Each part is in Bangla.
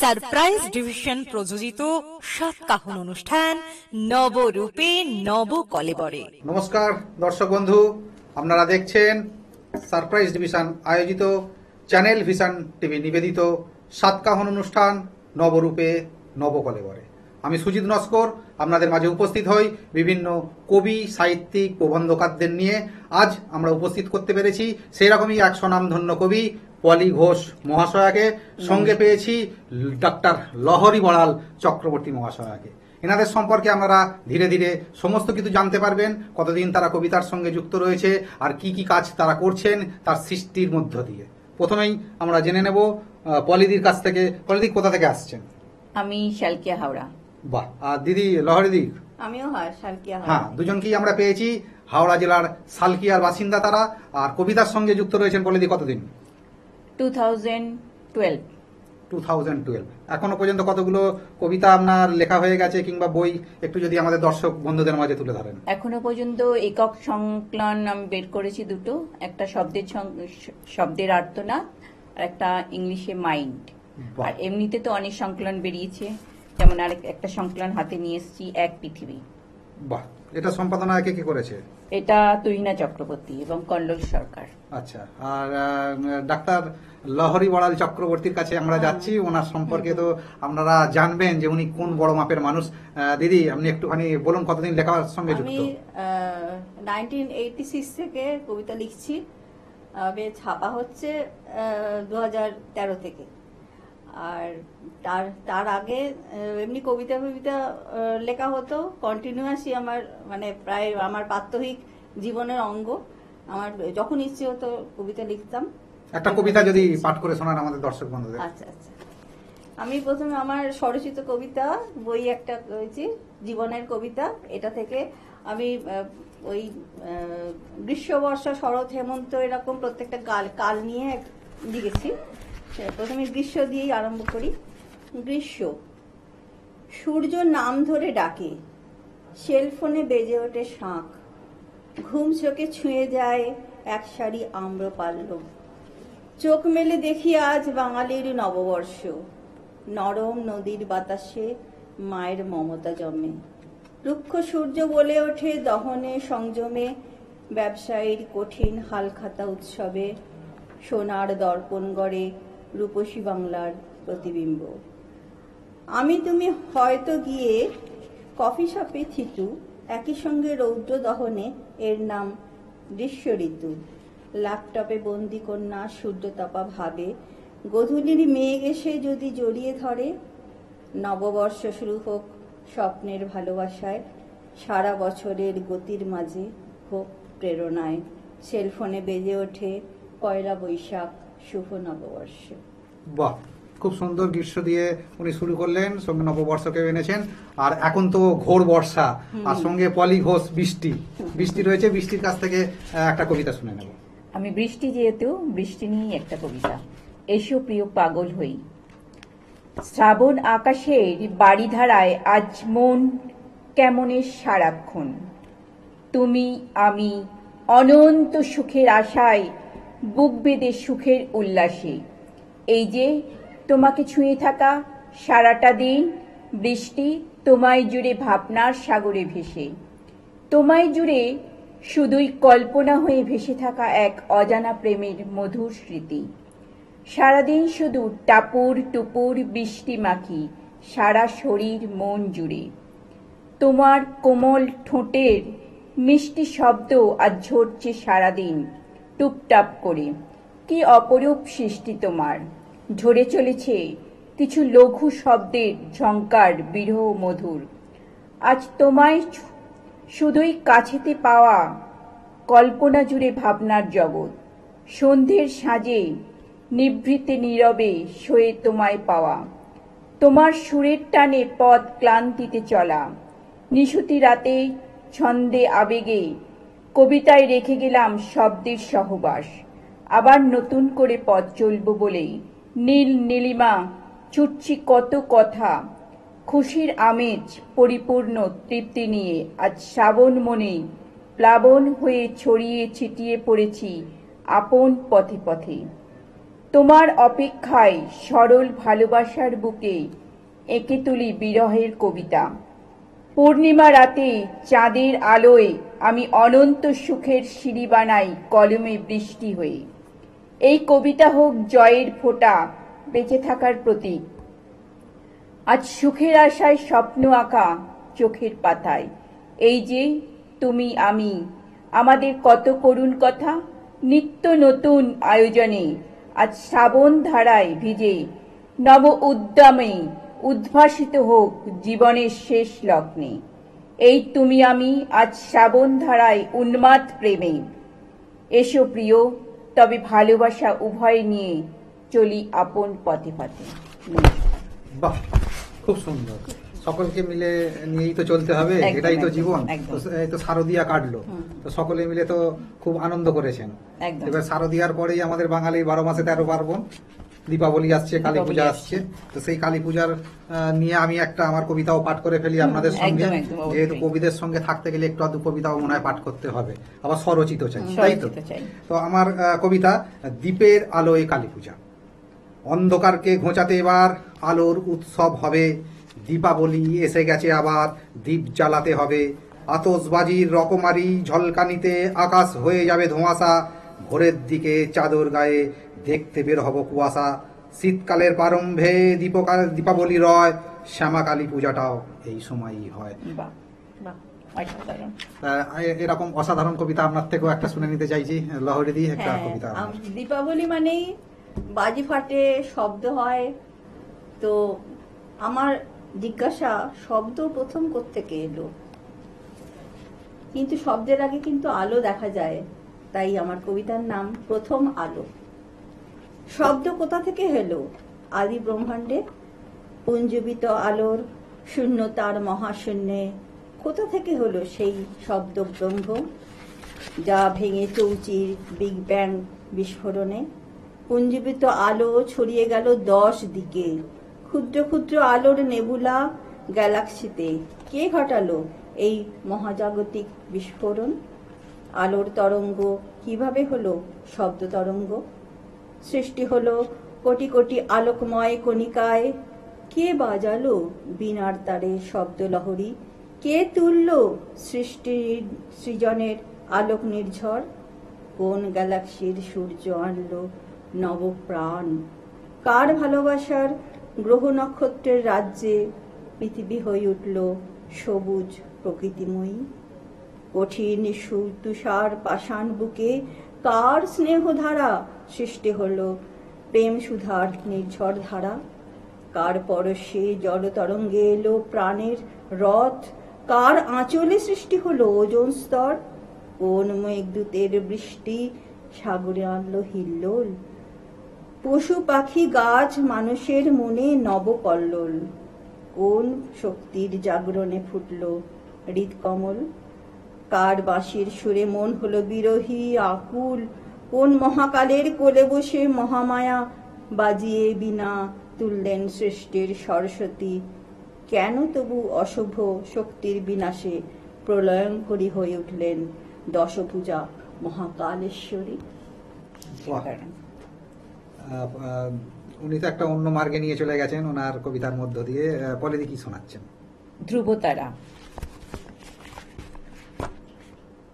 সারপ্রাইজ ডিভিশন প্রযোজিত সাতকাহন অনুষ্ঠান নবরূপে নব কলেবরে। নমস্কার দর্শক বন্ধু, আপনারা দেখছেন সারপ্রাইজ ডিভিশন আয়োজিত চ্যানেল ভিশন টিভি নিবেদিত সাতকাহন অনুষ্ঠান নবরূপে নবকলেবরে। আমি সুজিত নস্কর আপনাদের মাঝে উপস্থিত হই বিভিন্ন কবি, সাহিত্যিক, প্রবন্ধকারদের নিয়ে। আজ আমরা উপস্থিত করতে পেরেছি সেই রকমই এক স্বনামধন্য কবি পলি ঘোষ মহাশয়াকে, সঙ্গে পেয়েছি ডক্টর লহরী বড়াল চক্রবর্তী মহাশয়াকে। এনাদের সম্পর্কে আপনারা ধীরে ধীরে সমস্ত কিছু জানতে পারবেন, কতদিন তারা কবিতার সঙ্গে যুক্ত রয়েছে আর কি কি কাজ তারা করছেন তার সৃষ্টির মধ্য দিয়ে। প্রথমেই আমরা জেনে নেব পলিদির কাছ থেকে। পলিদি কোথা থেকে আসছেন? আমি শালকিয়া হাওড়া। বাহ। আর দিদি লহরীদি? আমিও শালকিয়া হাওড়া। হ্যাঁ, দুজনকেই আমরা পেয়েছি। হাওড়া জেলার সালকিয়ার বাসিন্দা তারা। আর কবিতার সঙ্গে যুক্ত রয়েছেন পলিদি কতদিন? 2012। এখনো পর্যন্ত কতগুলো কবিতা আপনার লেখা হয়ে গেছে কিংবা বই একটু যদি আমাদের দর্শক বন্ধুদের মাঝে তুলে ধরেন। এখনো পর্যন্ত একক সংকলন আমি বের করেছি দুটো, একটা শব্দের আর্তনাদ আর একটা ইংলিশে মাইন্ড। আর এমনিতে তো অনেক সংকলন বেরিয়েছে, যেমন আর একটা সংকলন হাতে নিয়ে এসেছি, এক পৃথিবী। বাহ। এটা সম্পাদনা কে কে করেছে? এটা তুহিনা চক্রবর্তী এবং কল্লোল সরকার। আচ্ছা। আর ডাক্তার লহরী বড়াল চক্রবর্তীর কাছে আমরা যাচ্ছি। ওনার সম্পর্কে তো আপনারা জানবেন যে উনি কোন বড় মাপের মানুষ। দিদি, আপনি একটুখানি বলুন কতদিন লেখার সঙ্গে যুক্ত? আমি 1986 থেকে কবিতা লিখছি, ছাপা হচ্ছে 2013 থেকে। আর তার আগে এমনি কবিতা লেখা হতো কন্টিনিউয়াসই, আমার মানে প্রায় আমার প্রাত্যহিক জীবনের অঙ্গ। আমার যখন ইচ্ছে হতো কবিতা লিখতাম। একটা কবিতা যদি পাঠ করে শোনান আমাদের দর্শক বন্ধুদের। আচ্ছা। আমি প্রথমে আমার স্বরচিত কবিতা বই একটা করেছি, জীবনের কবিতা। এটা থেকে আমি ওই গ্রীষ্ম, বর্ষা, শরৎ, হেমন্ত এরকম প্রত্যেকটা কাল নিয়ে লিখেছি। প্রথমে গ্রীষ্ম দিয়েই আরম্ভ করি। গ্রীষ্ম। সূর্য নাম ধরে ডাকে, সেলফোনে বেজে ওঠে শাঁখ, ঘুম চোখে ছুঁয়ে যায় এক সারি আম্রপাল্লব। চোখ মেলে দেখি আজ বাঙালির নববর্ষ, নরম নদীর বাতাসে মায়ের মমতা জমে। রুক্ষ সূর্য বলে ওঠে দহনে সংযমে, ব্যবসায়ীর কঠিন হালখাতা উৎসবে, সোনার দর্পণ গড়ে রূপসী বাংলার প্রতিবিম্ব। আমি তুমি হয়তো গিয়ে কফি শপে থিতু, একই সঙ্গে রৌদ্র দহনে, এর নাম গ্রীষ্ম ঋতু। ল্যাপটপে বন্দি কন্যা সূর্যতপা ভাবে, গধূলির মেঘ এসে যদি জড়িয়ে ধরে। নববর্ষ শুরু হোক স্বপ্নের ভালোবাসায়, সারা বছরের গতির মাঝে হোক প্রেরণায়। সেলফোনে বেজে ওঠে পয়লা বৈশাখ, শুভ নববর্ষ। বাহ, খুব সুন্দর। গ্রীষ্ম দিয়ে উনি শুরু করলেন, সঙ্গে নববর্ষকে এনেছেন। আর এখন তো ঘোর বর্ষা, আর সঙ্গে পলি ঘোষ বৃষ্টি রয়েছে। বৃষ্টির কাছ থেকে একটা কবিতা শুনে নেব। আমি বৃষ্টি, যেহেতু বৃষ্টি নিয়ে একটা কবিতা। এসো প্রিয় পাগল হই। শ্রাবণ আকাশের বাড়িধারায় আজ মন কেমনের সারাক্ষণ। তুমি আমি অনন্ত সুখের আশায়, বুক বেঁধে সুখের উল্লাসে। এই যে তোমাকে ছুঁয়ে থাকা সারাটা দিন, বৃষ্টি তোমায় জুড়ে ভাবনার সাগরে ভেসে। তোমায় জুড়ে শুধুই কল্পনা হয়ে ভেসে থাকা এক অজানা প্রেমের মধুর স্মৃতি। সারাদিন শুধু টাপুর টুপুর বৃষ্টি মাখি সারা শরীর মন জুড়ে। তোমার কোমল ঠোঁটের মিষ্টি শব্দ আজ ঝরছে সারাদিন টুপটাপ করে। কি অপরূপ সৃষ্টি তোমার, ঝরে চলেছে কিছু লঘু শব্দের ঝংকার বিরহ মধুর। আজ তোমায় শুধুই কাছেতে পাওয়া, কল্পনা জুড়ে ভাবনার জগৎ। সন্ধ্যের সাঁজে নিভৃতে নীরবে শোয়ে তোমায় পাওয়া। তোমার সুরের টানে পথ ক্লান্তিতে চলা। নিশুতি রাতে ছন্দে আবেগে কবিতায় রেখে গেলাম শব্দের সহবাস। আবার নতুন করে পথ চলব বলেই নীল নীলিমা ছুটছি কত কথা। খুশির আমেজ পরিপূর্ণ তৃপ্তি নিয়ে আজ শ্রাবণ মনে প্লাবন হয়ে ছড়িয়ে ছিটিয়ে পড়েছি আপন পথে পথে। তোমার অপেক্ষায় সরল ভালোবাসার বুকে এঁকে তুলি বিরহের কবিতা। পূর্ণিমা রাতে চাঁদের আলোয় আমি অনন্ত সুখের সিঁড়ি বানাই কলমে বৃষ্টি হয়ে। এই কবিতা হোক জয়ের ফোঁটা, বেঁচে থাকার প্রতীক। আজ সুখের আশায় স্বপ্ন আঁকা চোখের পাতায়। এই যে তুমি আমি, আমাদের কত করুণ কথা, নিত্য নতুন আয়োজনে আজ শ্রাবণ ধারায় ভিজে নব উদ্যমে উদ্ভাসিত হোক জীবনের শেষ লগ্নে। এই তুমি আমি আজ শ্রাবণ ধারায় উন্মাদ প্রেমে। এসো প্রিয়, তবে ভালোবাসা উভয় নিয়ে চলি আপন পথে পথে। বাহ, খুব সুন্দর। সকলকে মিলে নিয়েই তো চলতে হবে, একদম, এটাই তো একদম, জীবন। একদম। তো এই তো শারদিয়া কাটলো, তো সকলে মিলে তো খুব আনন্দ করেছেন। একদম। এবার শারদিয়ার পরেই আমাদের বাঙালির 12 মাসে 13 পার্বণ, দীপাবলি আসছে, কালী দীপাবলি পূজা আসছে। আসছে। তো সেই কালী পূজার নিয়ে আমি একটা আমার কবিতাও পাঠ করে ফেলি আপনাদের সঙ্গে। একদম, একদম, অবশ্যই। যেহেতু কবিদের সঙ্গে থাকতে গেলে একটু আধটু কবিতাও মনে হয় পাঠ করতে হবে, আবার স্বরচিত চাই, তাই তো? স্বরচিত চাই। তো আমার কবিতা দ্বীপের আলোয় কালী পূজা। অন্ধকারকে ঘোচাতে এবার আলোর উৎসব হবে, দীপাবলি এসে গেছে আবার দীপ জ্বালাতে হবে। আতশবাজির রকমারি ঝলকানিতে আকাশ হয়ে যাবে ধোঁয়াশা, ভোরের দিকে চাদর গায়ে দেখতে বের হব কুয়াশা। শীতকালের প্রারম্ভে দীপাবলি রয়, শ্যামা কালী পূজাটাও এই সময়ই হয়। বাহ, বাহ, অসাধারণ। এরকম অসাধারণ কবিতা আপনার থেকেও একটা শুনে নিতে চাইছি। লহরি দিয়ে একটা হ্যাঁ, কবিতা। দীপাবলি মানেই বাজি ফাটে, শব্দ হয়। তো আমার জিজ্ঞাসা, শব্দ প্রথম কোত্থেকে এলো? কিন্তু শব্দের আগে কিন্তু আলো দেখা যায়, তাই আমার কবিতার নাম প্রথম আলো। শব্দ কোথা থেকে এলো? আদি ব্রহ্মাণ্ডে পুঞ্জীবিত আলোর শূন্যতার মহাশূন্যে কোথা থেকে হলো সেই শব্দ ব্রহ্ম, যা ভেঙে চৌচির বিগ ব্যাং বিস্ফোরণে। পুঞ্জীবিত আলো ছড়িয়ে গেল 10 দিকে, ক্ষুদ্র ক্ষুদ্র আলোর নেবুলা গ্যালাক্সিতে। কে ঘটালো এই মহাজাগতিক বিস্ফোরণ? আলোর তরঙ্গ কিভাবে হলো শব্দ তরঙ্গ? সৃষ্টি হলো কোটি কোটি আলোকময় কণিকায়। কে বাজালো বীণার তারে শব্দ লহরী? কে তুললো সৃষ্টির সৃজনের আলোক নির্ঝর? কোন গ্যালাক্সির সূর্য আনলো নবপ্রাণ? কার ভালোবাসার গ্রহ নক্ষত্রের রাজ্যে পৃথিবী হয়ে উঠল সবুজ প্রকৃতিময়ী? কঠিন তুষার পাষাণ বুকে কার স্নেহধারা সৃষ্টি হলো প্রেম সুধার নির্ঝর ধারা? কার পরশে জল তরঙ্গে এলো প্রাণের রথ? কার আঁচলে সৃষ্টি হলো ওজন স্তর? কোন মেঘদূতের বৃষ্টি সাগরে আনলো হিল্লোল? পশু পাখি গাছ মানুষের মনে নবকল্লোল। কোন শক্তির জাগরণে ফুটল হৃদকমল? কার বাঁশির সুরে মন হলো বিরহী আকুল? কোন মহাকালের কোলে বসে মহামায়া বাজিয়ে বীণা তুললেন সৃষ্টির সরস্বতী? কেন তবু অশুভ শক্তির বিনাশে প্রলয়ঙ্করী হয়ে উঠলেন দশভুজা মহাকালেশ্বরী? বাহ। উনি তো একটা অন্য মার্গে নিয়ে চলে গেছেন ওনার কবিতার মধ্য দিয়ে। পলিদি কি শোনাচ্ছেন? ধ্রুবতারা।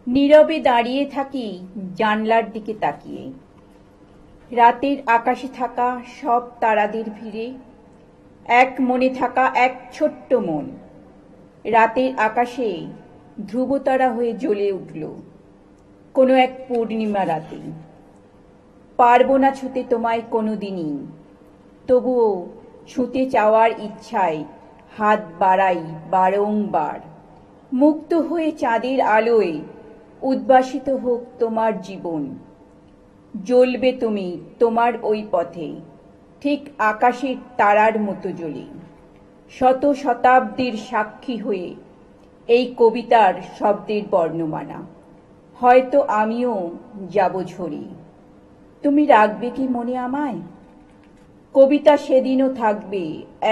নীরবে দাঁড়িয়ে থাকি জানলার দিকে তাকিয়ে, রাতের আকাশে থাকা সব তারাদের ভিড়ে। এক মনে থাকা এক ছোট্ট মন রাতের আকাশে ধ্রুবতারা হয়ে জ্বলে উঠল কোনো এক পূর্ণিমা রাতে। পারব না ছুতে তোমায় কোনোদিনই, তবুও ছুতে চাওয়ার ইচ্ছায় হাত বাড়াই বারংবার। মুক্ত হয়ে চাঁদের আলোয় উদ্ভাসিত হোক তোমার জীবন। জ্বলবে তুমি তোমার ওই পথে, ঠিক আকাশের তারার মতো জ্বলে। শত শতাব্দীর সাক্ষী হয়ে এই কবিতার শব্দের বর্ণমালা। হয়তো আমিও যাব ঝরে, তুমি রাখবে কি মনে আমায়? কবিতা সেদিনও থাকবে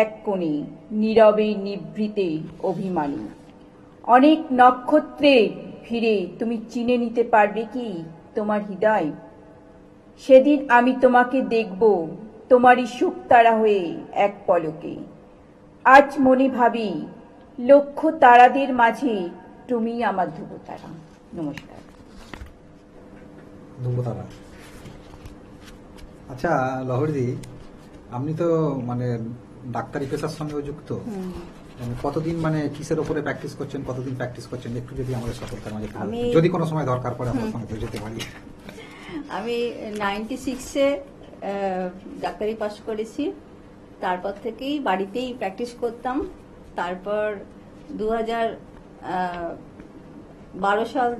এক কোণে নীরবে নিভৃতে অভিমানী। অনেক নক্ষত্রের ভিড়ে তুমি চিনে নিতে পারবে কি তোমার হৃদয়? সেদিন আমি তোমাকে দেখব তোমারই সুখ তারা হয়ে এক পলকে। আজ মনে ভাবি লক্ষ তারাদের মাঝে তুমি আমার ধ্রুবতারা। নমস্কার। ধ্রুবতারা। আচ্ছা লহরীদি, আপনি তো মানে ডাক্তারি পেশার সঙ্গেও যুক্ত, মানে কতদিন মানে কিসের উপরে প্র্যাকটিস করছেন, কতদিন প্র্যাকটিস করছেন, একটু যদি আমাদের সকলকার মাঝে একটু বলতেন। যদি কোনো সময় দরকার পড়ে আপনার সঙ্গে তো যেতে পারি। আমি 96-এ ডাক্তারি পাশ করেছি। তারপর থেকেই বাড়িতেই প্র্যাকটিস করতাম। তারপর 2012 সাল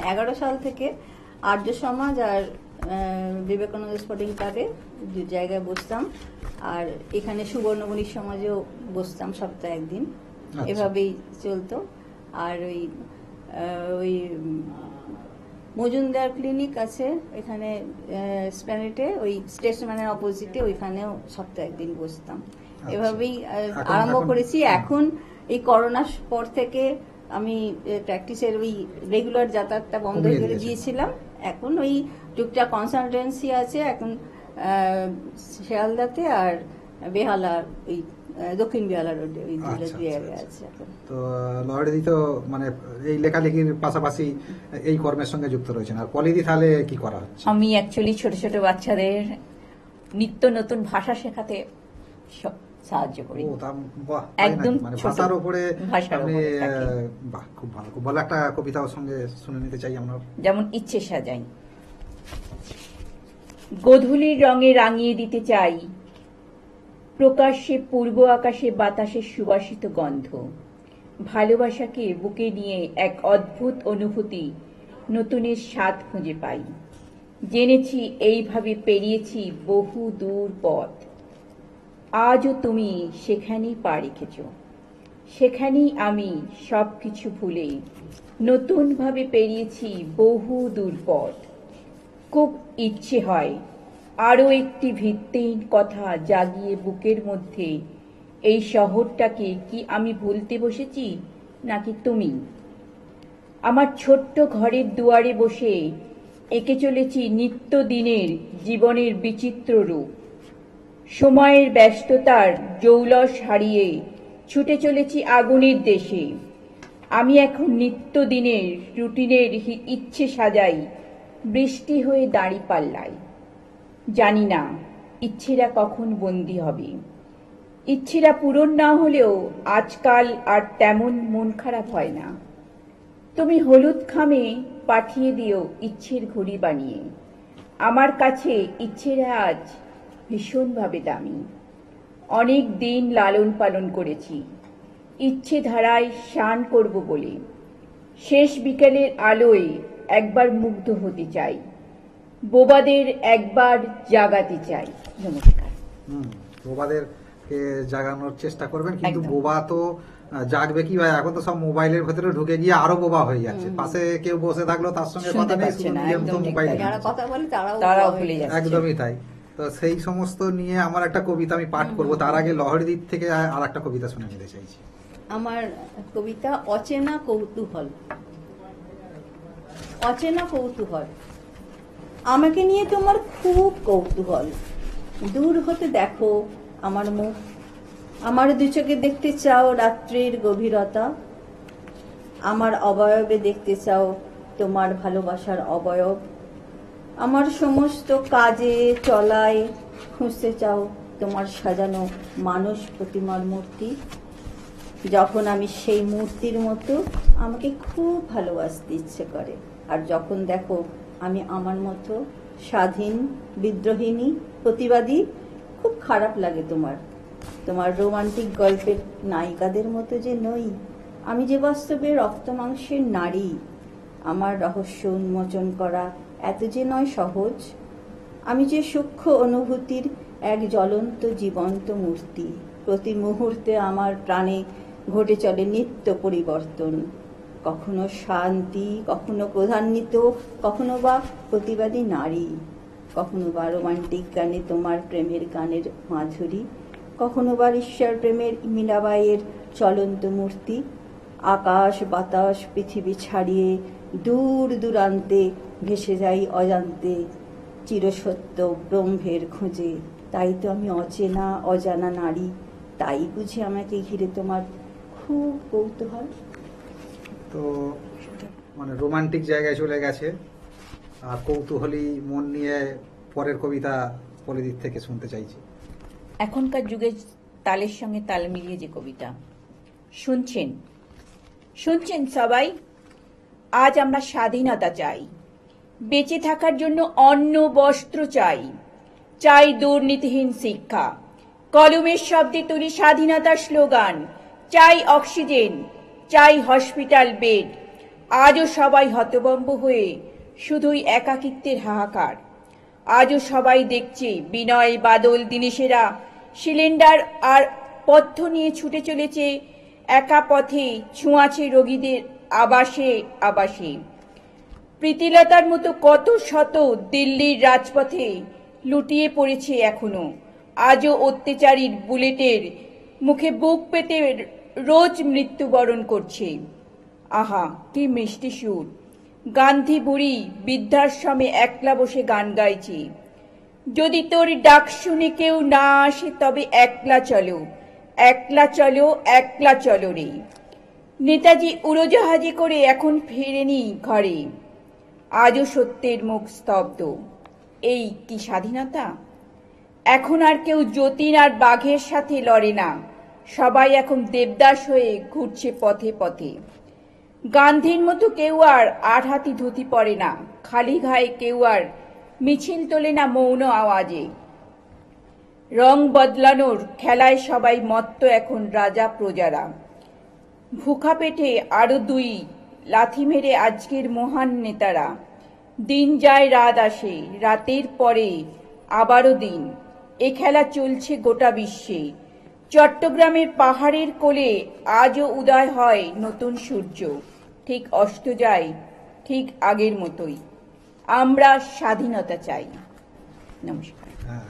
11 সাল থেকে আর্য সমাজ আর বিবেকানন্দ স্পোর্টিং ক্লাবে দু জায়গায় বসতাম, আর এখানে সুবর্ণমণি সমাজেও বসতাম সপ্তাহে একদিন। এভাবেই চলতো। আর ওই মজুমদার ক্লিনিক আছে এখানে স্প্ল্যানেডে, ওই স্টেশনের অপোজিটে, ওইখানেও সপ্তাহে একদিন বসতাম। এভাবেই আরম্ভ করেছি। এখন এই করোনার পর থেকে আমি প্র্যাকটিসের ওই রেগুলার যাতায়াতটা বন্ধ করে দিয়েছিলাম। এখন ওই টুকটাক কনসালটেন্সি আছে এখন শিয়ালদাতে আর বেহালা, ওই দক্ষিণ বেহালা রোডে, ওই দুটো জায়গায় আছে এখন। তো লহরীদি তো মানে এই লেখালেখির পাশাপাশি এই কর্মের সঙ্গে যুক্ত রয়েছেন। আর পলিদি তাহলে কি করা হচ্ছে? আমি অ্যাকচুয়ালি ছোট ছোট বাচ্চাদের নিত্য নতুন ভাষা শেখাতে সাহায্য করি। একদম মানে ভাষার উপরে আপনি, বাহ, খুব ভালো। খুব ভালো একটা কবিতা ওর সঙ্গে শুনে নিতে চাই আমরা। যেমন ইচ্ছে সাজাই। গোধূলির রঙে রাঙিয়ে দিতে চাই প্রকাশ্যে পূর্ব আকাশে বাতাসের সুবাসিত গন্ধ। ভালোবাসাকে বুকে নিয়ে এক অদ্ভুত অনুভূতি, নতুনের স্বাদ খুঁজে পাই। জেনেছি এইভাবে পেরিয়েছি বহু দূর পথ। আজও তুমি সেখানেই পা রেখেছ, সেখানেই আমি সবকিছু ভুলে নতুনভাবে পেরিয়েছি বহু দূর পথ। খুব ইচ্ছে হয় আরও একটি ভিত্তিহীন কথা জাগিয়ে বুকের মধ্যে। এই শহরটাকে কি আমি ভুলতে বসেছি নাকি তুমি? আমার ছোট্ট ঘরের দুয়ারে বসে এঁকে চলেছি নিত্যদিনের জীবনের বিচিত্র রূপ। সময়ের ব্যস্ততার জৌলস হারিয়ে ছুটে চলেছি আগুনের দেশে। আমি এখন নিত্যদিনের রুটিনের ইচ্ছে সাজাই বৃষ্টি হয়ে দাঁড়িপাল্লায়। জানি না ইচ্ছেরা কখন বন্দী হবে। ইচ্ছেরা পূরণ না হলেও আজকাল আর তেমন মন খারাপ হয় না। তুমি হলুদ খামে পাঠিয়ে দিও ইচ্ছের ঘড়ি বানিয়ে। আমার কাছে ইচ্ছেরা আজ ভীষণভাবে দামি। অনেক দিন লালন পালন করেছি ইচ্ছে ধারায় স্নান করব বলে। শেষ বিকেলের আলোয় একবার মুগ্ধ হতে চাই, বোবাদের একবার জাগাতে চাই। নমস্কার। বোবাদের জাগানোর চেষ্টা করবেন, কিন্তু বোবা তো জাগবে কি ভাই? এখন তো সব মোবাইলের ভেতরে ঢুকে গিয়ে আরো বোবা হয়ে যাচ্ছে। পাশে কেউ বসে থাকলো তার সঙ্গে কথা নেই, একদমই তাই। তো সেই সমস্ত নিয়ে আমার একটা কবিতা আমি পাঠ করব। তার আগে লহরীদির থেকে আর একটা কবিতা শুনে নিতে চাইছি। আমার কবিতা অচেনা কৌতূহল। অচেনা কৌতূহল। আমাকে নিয়ে তোমার খুব কৌতূহল। দূর হতে দেখো আমার মুখ, আমার দু চোখে দেখতে চাও রাত্রির গভীরতা। আমার অবয়বে দেখতে চাও তোমার ভালোবাসার অবয়ব। আমার সমস্ত কাজে চলায় খুঁজতে চাও তোমার সাজানো মানস প্রতিমার মূর্তি। যখন আমি সেই মূর্তির মতো আমাকে খুব ভালোবাসতে ইচ্ছে করে, আর যখন দেখো আমি আমার মতো স্বাধীন, বিদ্রোহিনী, প্রতিবাদী, খুব খারাপ লাগে তোমার। তোমার রোমান্টিক গল্পের নায়িকাদের মতো যে নই, আমি যে বাস্তবে রক্ত মাংসের নারী। আমার রহস্য উন্মোচন করা এত যে নয় সহজ। আমি যে সূক্ষ্ম অনুভূতির এক জ্বলন্ত জীবন্ত মূর্তি। প্রতি মুহূর্তে আমার প্রাণে ঘটে চলে নিত্য পরিবর্তন। কখনো শান্তি, কখনো ক্রোধান্বিত, কখনো বা প্রতিবাদী নারী, কখনো বা রোমান্টিক গানে তোমার প্রেমের গানের মাধুরী, কখনো বা ঈশ্বর প্রেমের মীরাবাইয়ের চলন্ত মূর্তি। আকাশ বাতাস পৃথিবী ছাড়িয়ে দূর দূরান্তে ভেসে যাই অজান্তে চিরসত্য ব্রহ্মের খোঁজে, তাই তো আমি অচেনা অজানা নারী, তাই বুঝি আমাকে ঘিরে তোমার খুব কৌতূহল। তো মানে রোমান্টিক জায়গায় চলে গেছে, আর কৌতূহলী মন নিয়ে পরের কবিতা পরিদিক থেকে শুনতে চাইছি। এখনকার যুগে তালের সঙ্গে তাল মিলিয়ে যে কবিতা শুনছেন শুনছেন সবাই। আজ আমরা স্বাধীনতা চাই, বেঁচে থাকার জন্য অন্ন বস্ত্র চাই, চাই দুর্নীতিহীন শিক্ষা, কলমের শব্দে তুলি স্বাধীনতার স্লোগান, চাই অক্সিজেন, চাই হসপিটাল বেড। আজও সবাই হতভম্ব হয়ে শুধুই একাকিত্বের হাহাকার। আজও সবাই দেখছে বিনয় বাদল দিনেশেরা সিলিন্ডার আর পথ্য নিয়ে ছুটে চলেছে একা পথে, ছোঁয়াছে রোগীদের আবাসে আবাসে। প্রীতিলতার মতো কত শত দিল্লির রাজপথে লুটিয়ে পড়েছে এখনো, আজও অত্যাচারীর বুলেটের মুখে বুক পেতে রোজ মৃত্যুবরণ করছে। আহা কি মিষ্টি সুর, গান্ধী বুড়ি বৃদ্ধাশ্রমে একলা বসে গান গাইছে। যদি তোর ডাক শুনে কেউ না আসে তবে একলা চলো, একলা চলো, একলা চলো রে। নেতাজি উড়োজাহাজে করে এখন ফেরেনি ঘরে, আজও সত্যের মুখ স্তব্ধ। এই কি স্বাধীনতা? এখন আর কেউ যতীন আর বাঘের সাথে লড়ে না, সবাই এখন দেবদাস হয়ে ঘুরছে পথে পথে। গান্ধীর মতো কেউ আর ৮ হাতি ধুতি পরে না, খালি গায়ে কেউ আর মিছিল তোলে না মৌন আওয়াজে। রং বদলানোর খেলায় সবাই মত্ত এখন রাজা প্রজারা। ভুখা পেটে আরো ২ লাথি মেরে আজকের মহান নেতারা। দিন যায় রাত আসে, রাতের পরে আবারও দিন, এ খেলা চলছে গোটা বিশ্বে। চট্টগ্রামের পাহাড়ের কোলে আজও উদয় হয় নতুন সূর্য, ঠিক অস্ত যায় ঠিক আগের মতোই। আমরা স্বাধীনতা চাই। নমস্কার। হ্যাঁ,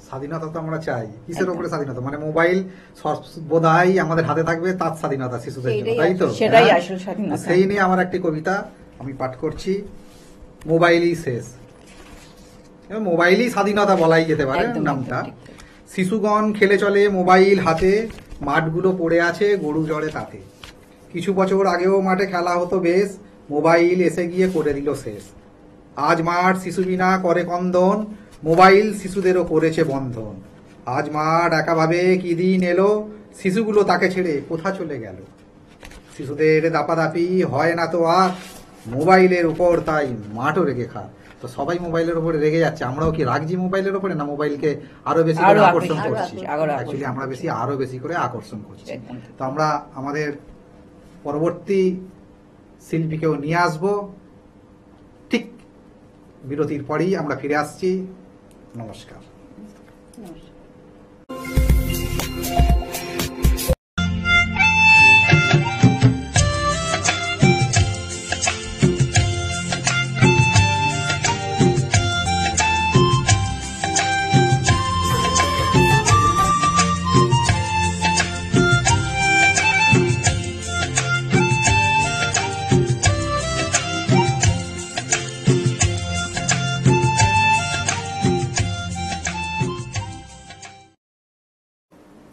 স্বাধীনতা তো আমরা চাই। কিসের উপরে স্বাধীনতা? মানে মোবাইল বোধহয় আমাদের হাতে থাকবে, তার স্বাধীনতা শিশুদের জন্য, তাই তো? সেটাই হ্যাঁ? আসল স্বাধীনতা। সেই নিয়ে আমার একটি কবিতা আমি পাঠ করছি, মোবাইলই শেষ। মোবাইলই স্বাধীনতা বলাই যেতে পারে একদম, নামটা। ঠিক। শিশুগণ খেলে চলে মোবাইল হাতে, মাঠগুলো পড়ে আছে গরু জড়ে তাতে। কিছু বছর আগেও মাঠে খেলা হতো বেশ, মোবাইল এসে গিয়ে করে দিল শেষ। আজ মাঠ শিশু বিনা করে কন্দন, মোবাইল শিশুদেরও করেছে বন্ধন। আজ মাঠ একাভাবে কি দিন এলো, শিশুগুলো তাকে ছেড়ে কোথা চলে গেল। শিশুদের দাপাদাপি হয় না তো আর, মোবাইলের উপর তাই মাঠও রেগে খা। তো সবাই মোবাইলের উপরে রেগে যাচ্ছে, আমরাও কি রাখছি মোবাইলের উপরে, না মোবাইলকে আরো বেশি করে আকর্ষণ করছি? অ্যাকচুয়ালি আমরা আরো বেশি করে আকর্ষণ করছি। তো আমরা আমাদের পরবর্তী শিল্পীকেও নিয়ে আসবো, ঠিক বিরতির পরেই আমরা ফিরে আসছি। নমস্কার।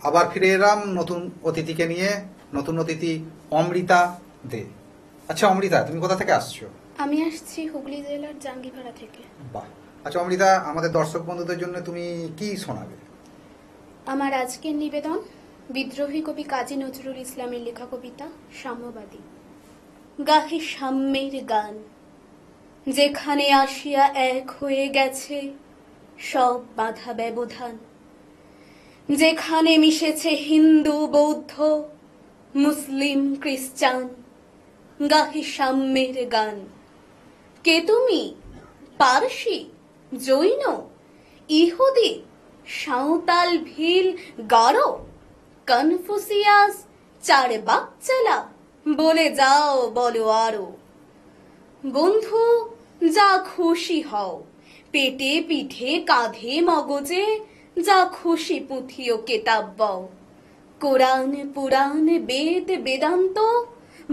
আবার ফিরে এলাম নতুন অতিথিকে নিয়ে, নতুন অতিথি অমৃতা দে। আচ্ছা অমৃতা, তুমি কোথা থেকে আসছো? আমি আসছি হুগলি জেলার জাঙ্গিপাড়া থেকে। বাহ। আচ্ছা অমৃতা, আমাদের দর্শক বন্ধুদের জন্য তুমি কি শোনাবে? আমার আজকের নিবেদন বিদ্রোহী কবি কাজী নজরুল ইসলামের লেখা কবিতা সাম্যবাদী। গাহে সাম্যের গান, যেখানে আসিয়া এক হয়ে গেছে সব বাধা ব্যবধান, যেখানে মিশেছে হিন্দু বৌদ্ধ মুসলিম খ্রিস্টান। গাহে সাম্যের গান। কে তুমি? পারসি, জৈন, ইহুদি, সাঁওতাল, ভিল, গারো, কনফুসিয়াস, চার বাচ্চালা, বলে যাও বলো আরো। বন্ধু যা খুশি হও, পেটে পিঠে কাঁধে মগজে যা খুশি পুঁথিও কেতাব বও। কোরআন পুরাণ বেদ বেদান্ত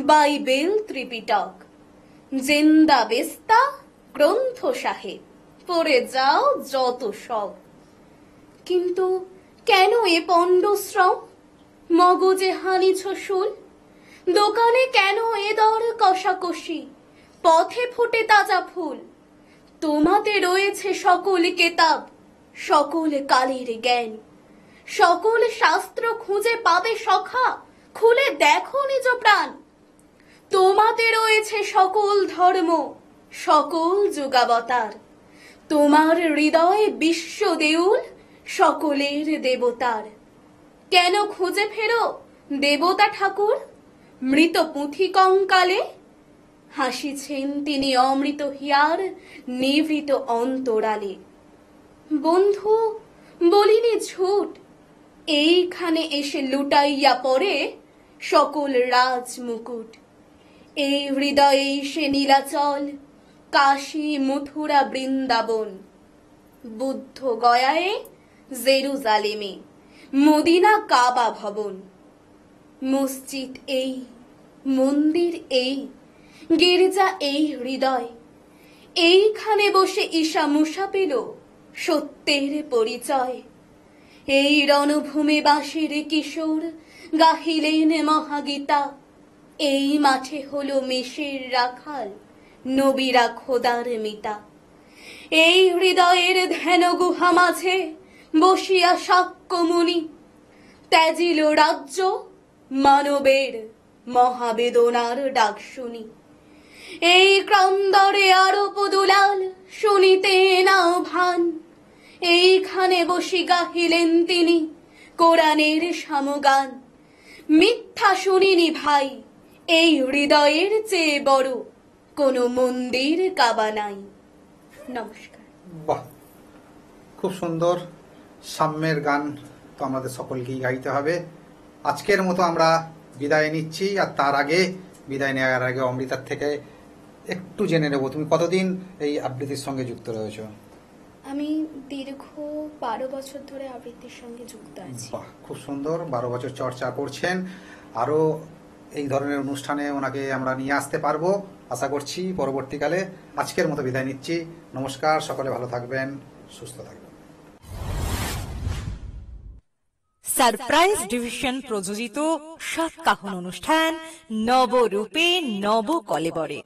বাইবেল ত্রিপিটক, জিন্দা বেস্তা গ্রন্থ সাহেব পড়ে যাও যত সব। কিন্তু কেন এ পণ্ডশ্রম, মগজে হানিছ শুল? দোকানে কেন এ দর কষাকষি, পথে ফোটে তাজা ফুল? তোমাতে রয়েছে সকল কেতাব, সকল কালের জ্ঞান, সকল শাস্ত্র খুঁজে পাবে সখা, খুলে দেখো নিজ প্রাণ। তোমাতে রয়েছে সকল ধর্ম, সকল যুগাবতার, তোমার হৃদয়ে বিশ্ব দেউল, সকলের দেবতার। কেন খুঁজে ফেরো দেবতা ঠাকুর, মৃত পুঁথি কঙ্কালে? হাসিছেন তিনি অমৃত হিয়ার, নিভৃত অন্তরালে। বন্ধু বলিনি ঝুট, এইখানে এসে লুটাইয়া পড়ে সকল রাজ মুকুট। এই হৃদয়ে সে নীলাচল, কাশী মথুরা বৃন্দাবন, বুদ্ধ গয়ায় জেরুজালেমে, মদিনা কাবা ভবন। মসজিদ এই, মন্দির এই, গির্জা এই হৃদয়, এইখানে বসে ঈশা মুসা পেল সত্যের পরিচয়। এই রণভূমে বাঁশির কিশোর গাহিলেন মহাগীতা, এই মাঠে হলো মেষের রাখাল, নবীরা খোদার মিতা। এই হৃদয়ের ধ্যান গুহা মাঝে বসিয়া শাক্যমুনি, ত্যাজিল রাজ্য মানবের মহাবেদনার ডাক শুনি। এই ক্রন্দরে আরো পদুলাল শুনিতে নাও ভান, এইখানে বসি গাহিলেন তিনি কোরআনের সামগান। মিথ্যা শুনিনি ভাই, এই হৃদয়ের চেয়ে বড় কোনো মন্দির কাবা নাই। নমস্কার। বাহ, খুব সুন্দর সাম্যের গান তো আমাদের সকলকেই গাইতে হবে। আজকের মতো আমরা বিদায় নিচ্ছি, আর তার আগে বিদায় নেওয়ার আগে অমৃতার থেকে একটু জেনে নেব, তুমি কতদিন এই আবৃত্তির সঙ্গে যুক্ত রয়েছো? আমি দীর্ঘ 12 বছর ধরে আবৃত্তির সঙ্গে যুক্ত আছি। বাহ, খুব সুন্দর, 12 বছর চর্চা করছেন। আরো এই ধরনের অনুষ্ঠানে ওনাকে আমরা নিয়ে আসতে পারবো আশা করছি পরবর্তীকালে। আজকের মতো বিদায় নিচ্ছি, নমস্কার, সকলে ভালো থাকবেন, সুস্থ থাকবেন। সারপ্রাইজ ডিভিশন প্রযোজিত সাতকাহন অনুষ্ঠান নবরূপে নব কলেবরে।